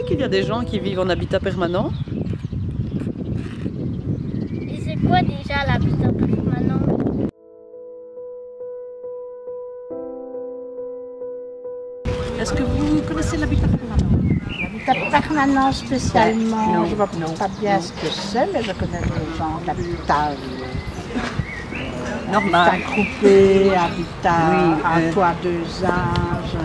qu'il y a des gens qui vivent en habitat permanent. Et c'est quoi déjà l'habitat permanent? Est-ce que vous connaissez l'habitat permanent? L'habitat permanent spécialement, Non, je ne vois non. pas bien ce que c'est, mais je connais des gens d'habitat Normal. groupé, habitat Oui, un toit, deux âges.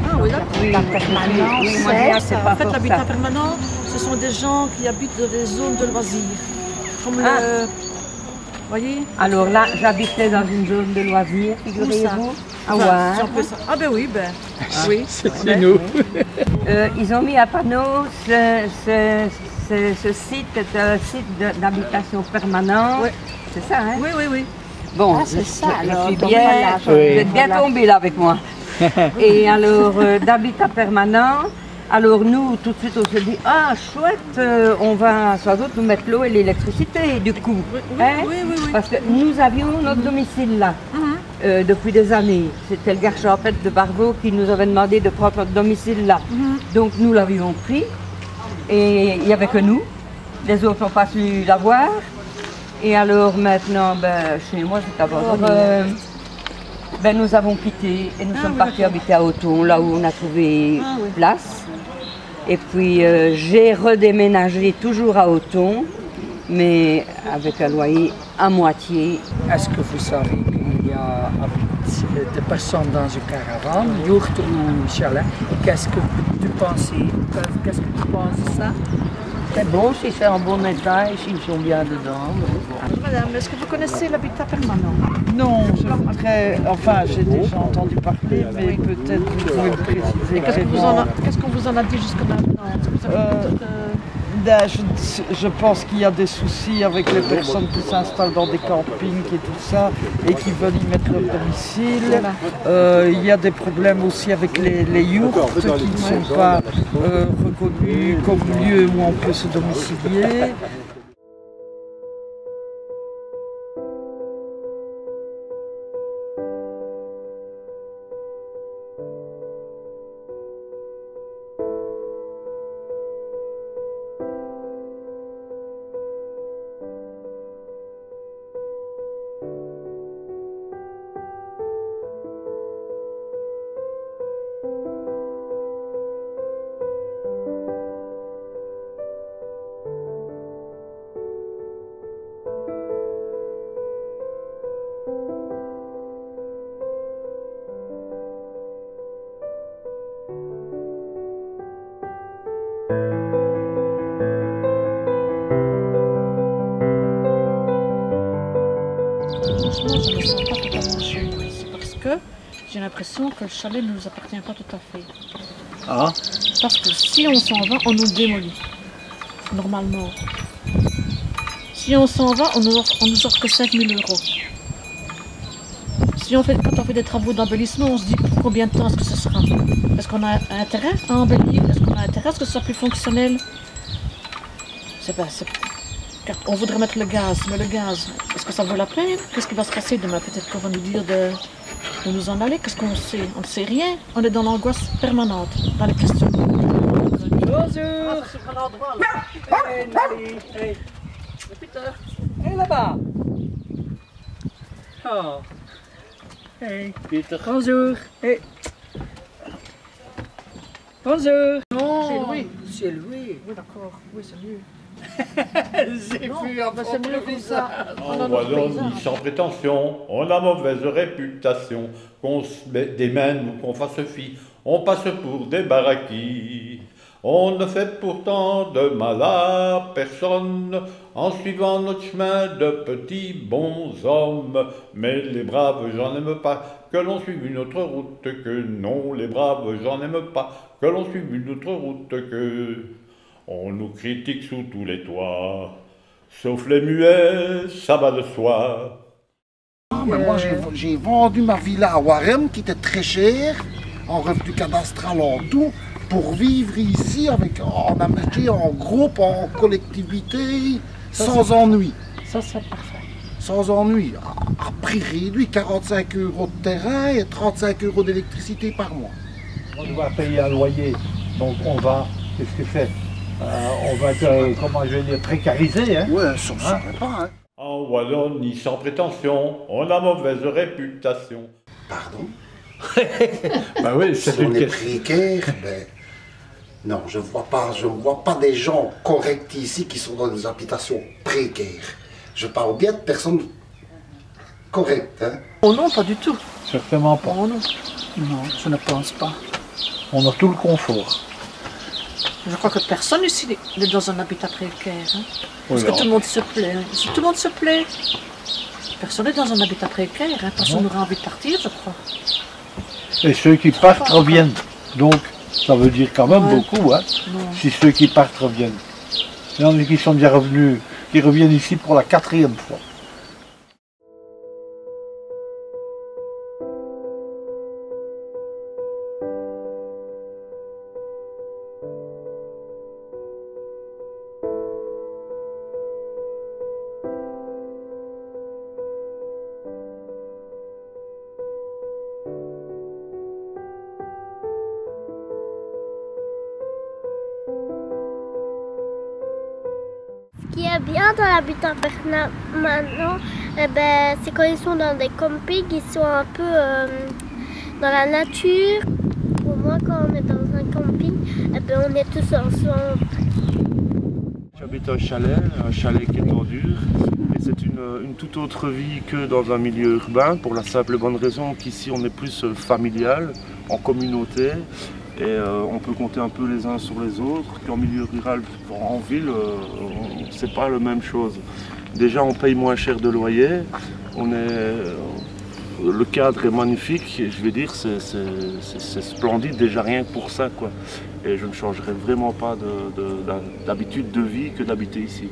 Ah oui, d'accord. L'habitat permanent, oui, moi, je dirais que c'est... c'est En pas fait, pour l'habitat ça. permanent, ce sont des gens qui habitent dans des zones de loisirs. Comme Ah. le... Voyez? Alors là, j'habitais dans une zone de loisirs, figurez-vous. Ah Enfin, ouais. si on peut ça. Ah ben oui, oui. C'est nous. Ils ont mis à panneau ce site est un site d'habitation permanente. Ouais. C'est ça, hein? Oui, oui, oui. Bon, Ah, c'est ça, je alors, suis donc bien, voilà, vous êtes bien tombé là avec moi. Et alors, d'habitat permanent, alors nous, tout de suite, on se dit, ah, chouette, on va sans doute nous mettre l'eau et l'électricité, du coup. Oui, Hein? oui, oui, oui. Parce que nous avions notre domicile là, depuis des années. C'était le gare champêtre de Barbeau qui nous avait demandé de prendre notre domicile là. Donc nous l'avions pris, et il n'y avait que nous. Les autres n'ont pas su l'avoir. Et alors maintenant, ben, chez moi, c'est abandonné. Ben, nous avons quitté et nous sommes partis habiter à Auton, là où on a trouvé place. Et puis j'ai redéménagé toujours à Auton, mais avec un loyer à moitié. Est-ce que vous savez qu'il y a des personnes dans une caravane, yourte ou chalet? Qu'est-ce que tu penses? Qu'est-ce que tu penses de ça? C'est bon si c'est en bon état et s'ils sont bien dedans. Madame, est-ce que vous connaissez l'habitat permanent? Non, je voudrais, enfin j'ai déjà entendu parler, mais peut-être vous pouvez me préciser. Qu'est-ce qu'on vous en a dit jusque maintenant? Est-ce que vous avez peut-être, Je pense qu'il y a des soucis avec les personnes qui s'installent dans des campings et tout ça et qui veulent y mettre leur domicile. Il y a des problèmes aussi avec les yourtes qui ne sont pas reconnus comme lieu où on peut se domicilier. franchement, je ne me sens pas totalement chez moi ici parce que j'ai l'impression que le chalet ne nous appartient pas tout à fait. Ah. Parce que si on s'en va, on nous démolit. Normalement. Si on s'en va, on nous offre que 5 000 €. Si quand on fait des travaux d'embellissement, on se dit pour combien de temps est-ce que ce sera? Est-ce qu'on a intérêt à embellir? Est-ce qu'on a intérêt à ce que ce soit plus fonctionnel? Car on voudrait mettre le gaz, mais le gaz, est-ce que ça vaut la peine? Qu'est-ce qui va se passer demain? Peut-être qu'on va nous dire de nous en aller. Qu'est-ce qu'on sait? On ne sait rien. On est dans l'angoisse permanente, dans les questions. Bonjour. Hey, Nathalie. Hey. Peter. Hey, là-bas. Oh. Hey, Peter. Bonjour. Hey. Bonjour. Non. C'est Louis. C'est Louis. Oui, d'accord. Oui, c'est mieux. J'ai Non, vu un bah, c'est mieux comme ça. On a En notre Wallonie, paysage. sans prétention, on a mauvaise réputation. Qu'on se démène ou qu'on fasse fi, on passe pour des baraquis. On ne fait pourtant de mal à personne en suivant notre chemin de petits bons hommes. Mais les braves gens n'aiment pas que l'on suive une autre route que non. Les braves gens n'aiment pas que l'on suive une autre route que... On nous critique sous tous les toits, sauf les muets, ça va de soi. Mais moi, j'ai vendu ma villa à Warem, qui était très chère, en revenu cadastral en tout, pour vivre ici en amitié, en groupe, en collectivité, sans ennui. Ça, c'est parfait. Sans ennui. À prix réduit, 45 € de terrain et 35 € d'électricité par mois. On doit payer un loyer, donc on va qu'est-ce que c'est? On va être, comment je vais dire, précarisé. Hein? Ouais, ça ne saurait pas. Hein. En Wallonie, sans prétention, on a mauvaise réputation. Pardon? Bah oui, c'est Si on une est question. précaire, ben, non, je ne vois pas des gens corrects ici qui sont dans des habitations précaires. Je parle bien de personnes correctes. Hein. Oh non, pas du tout. Certainement pas. Oh non. Non, je ne pense pas. On a tout le confort. Je crois que personne ici n'est dans un habitat précaire. Hein. Parce Oui, que non. tout le monde se plaît. Hein. Si tout le monde se plaît, personne n'est dans un habitat précaire. Hein. Personne n'aurait envie de partir, je crois. Et ceux qui partent reviennent. Donc, ça veut dire quand même Ouais. beaucoup, hein, Non. si ceux qui partent reviennent. Il y en a qui sont déjà revenus, qui reviennent ici pour la 4e fois. Ce qui est bien dans l'habitat permanent, ben, c'est quand ils sont dans des campings, ils sont un peu dans la nature. Pour moi, quand on est dans un camping, ben, on est tous ensemble. J'habite un chalet qui est en dur. Et c'est une toute autre vie que dans un milieu urbain, pour la simple et bonne raison qu'ici on est plus familial, en communauté. Et on peut compter un peu les uns sur les autres, qu'en milieu rural, en ville, c'est pas la même chose. Déjà on paye moins cher de loyer, le cadre est magnifique, et je vais dire c'est splendide déjà rien que pour ça quoi. Et je ne changerai vraiment pas d'habitude de vie que d'habiter ici.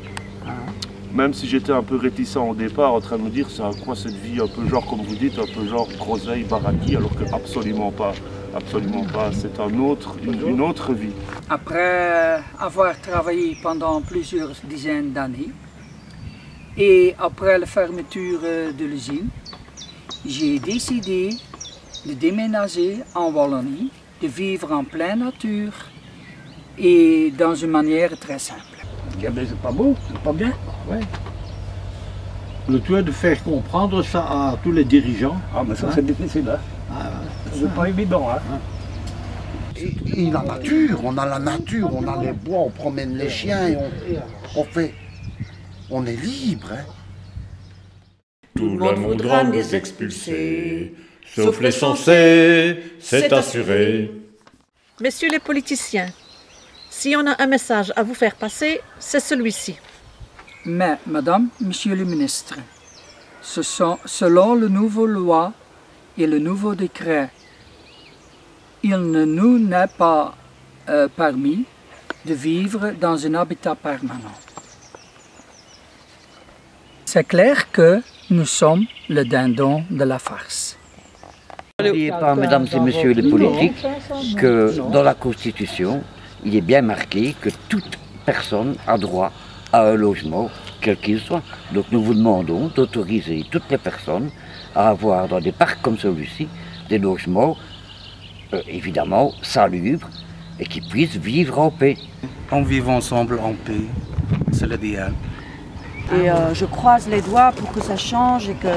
Même si j'étais un peu réticent au départ, en train de me dire c'est à quoi cette vie un peu genre comme vous dites, un peu genre groseille, baraki, alors que absolument pas. Absolument pas, c'est une autre vie. Après avoir travaillé pendant plusieurs dizaines d'années et après la fermeture de l'usine, j'ai décidé de déménager en Wallonie, de vivre en pleine nature et dans une manière très simple. C'est pas beau, c'est pas bien. Ouais. Le tout est de faire comprendre ça à tous les dirigeants. Ah, mais ça c'est difficile, hein. C'est pas évident, hein. Et la nature, on a la nature, on a les bois, on promène les chiens, et on est libre. Hein. Tout le monde voudra nous expulser, sauf les censés, c'est assuré. Messieurs les politiciens, si on a un message à vous faire passer, c'est celui-ci. Mais, madame, monsieur le ministre, selon le nouveau loi et le nouveau décret, il ne nous n'est pas permis de vivre dans un habitat permanent. C'est clair que nous sommes le dindon de la farce. N'oubliez pas, mesdames et messieurs les politiques, que dans la Constitution, il est bien marqué que toute personne a droit à un logement, quel qu'il soit. Donc nous vous demandons d'autoriser toutes les personnes à avoir dans des parcs comme celui-ci des logements, évidemment, salubres et qui puissent vivre en paix. On vit ensemble en paix, c'est l'idéal. Et je croise les doigts pour que ça change et que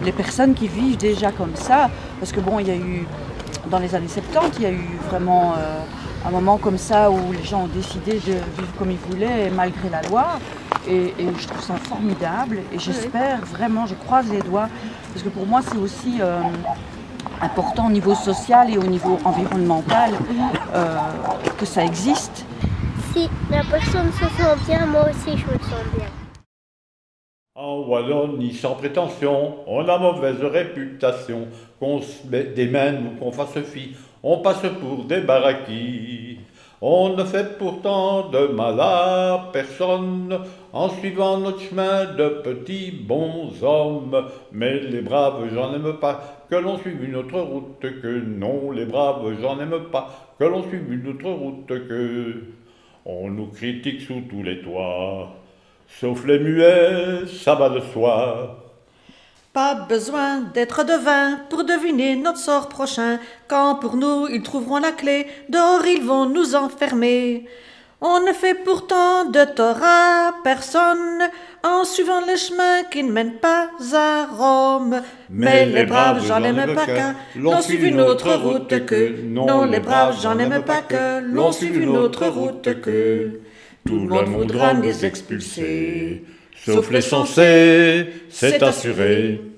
les personnes qui vivent déjà comme ça, parce que bon, il y a eu, dans les années 70, il y a eu vraiment un moment comme ça où les gens ont décidé de vivre comme ils voulaient malgré la loi. Et je trouve ça formidable et j'espère vraiment, je croise les doigts, parce que pour moi c'est aussi important au niveau social et au niveau environnemental que ça existe. Si la personne se sent bien, moi aussi je me sens bien. En Wallonie, sans prétention, on a mauvaise réputation, qu'on se démène ou qu'on fasse fi, on passe pour des baraquis. On ne fait pourtant de mal à personne, en suivant notre chemin de petits bons hommes. Mais les braves gens n'aiment pas que l'on suive une autre route que non, les braves gens n'aiment pas que l'on suive une autre route que... On nous critique sous tous les toits. Sauf les muets, ça va de soi. Pas besoin d'être devin pour deviner notre sort prochain. Quand pour nous ils trouveront la clé, dehors ils vont nous enfermer. On ne fait pourtant de tort à personne en suivant les chemins qui ne mènent pas à Rome. Mais les braves gens n'aiment pas qu'un l'on suivi une autre route que. Non, les braves gens n'aiment pas que l'on suivi une autre route que. Tout le monde voudra les expulser, sauf les censés, c'est assuré.